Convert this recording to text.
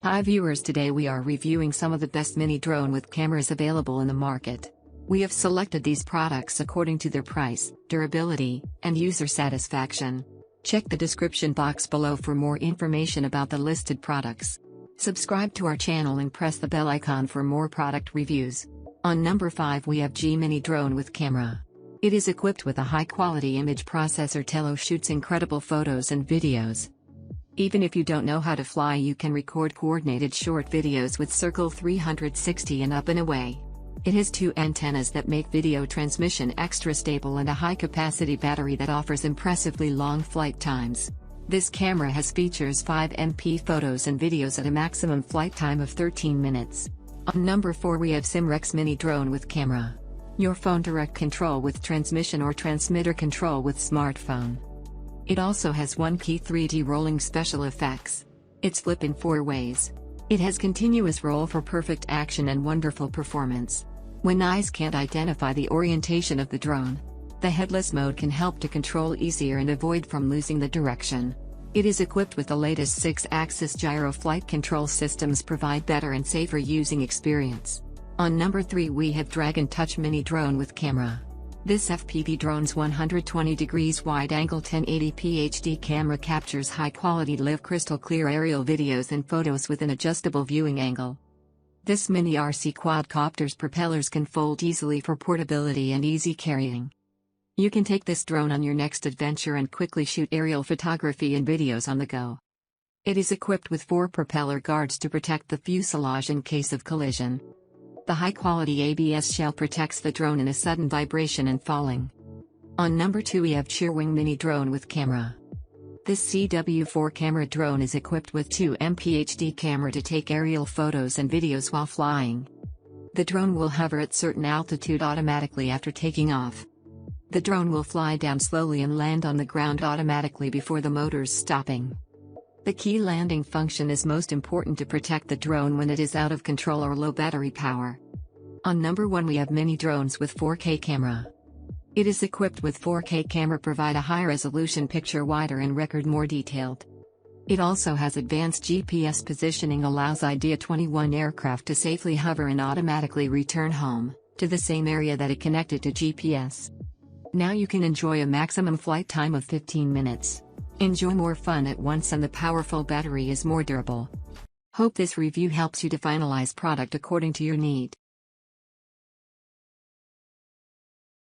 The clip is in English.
Hi viewers, today we are reviewing some of the best mini drone with cameras available in the market. We have selected these products according to their price, durability, and user satisfaction. Check the description box below for more information about the listed products. Subscribe to our channel and press the bell icon for more product reviews. On number 5 we have G Mini Drone with Camera. It is equipped with a high-quality image processor. Tello shoots incredible photos and videos. Even if you don't know how to fly, you can record coordinated short videos with Circle 360 and up and away. It has 2 antennas that make video transmission extra stable and a high-capacity battery that offers impressively long flight times. This camera has features 5MP photos and videos at a maximum flight time of 13 minutes. On number 4 we have Simrec Mini Drone with Camera. Your phone direct control with transmission or transmitter control with smartphone. It also has 1-key 3D rolling special effects. It's flip in 4 ways. It has continuous roll for perfect action and wonderful performance. When eyes can't identify the orientation of the drone, the headless mode can help to control easier and avoid from losing the direction. It is equipped with the latest 6-axis gyro flight control systems, provide better and safer using experience. On number 3 we have Dragon Touch Mini Drone with Camera. This FPV drone's 120 degrees wide-angle 1080p HD camera captures high-quality live crystal-clear aerial videos and photos with an adjustable viewing angle. This mini RC quadcopter's propellers can fold easily for portability and easy carrying. You can take this drone on your next adventure and quickly shoot aerial photography and videos on the go. It is equipped with 4 propeller guards to protect the fuselage in case of collision. The high-quality ABS shell protects the drone in a sudden vibration and falling. On number 2 we have Cheerwing Mini Drone with Camera. This CW4 camera drone is equipped with 2MP HD camera to take aerial photos and videos while flying. The drone will hover at certain altitude automatically after taking off. The drone will fly down slowly and land on the ground automatically before the motors stopping. The key landing function is most important to protect the drone when it is out of control or low battery power. On number 1 we have Mini Drones with 4K camera. It is equipped with 4K camera, provide a high resolution picture, wider and record more detailed. It also has advanced GPS positioning, allows Idea 21 aircraft to safely hover and automatically return home, to the same area that it connected to GPS. Now you can enjoy a maximum flight time of 15 minutes. Enjoy more fun at once and the powerful battery is more durable. Hope this review helps you to finalize product according to your need.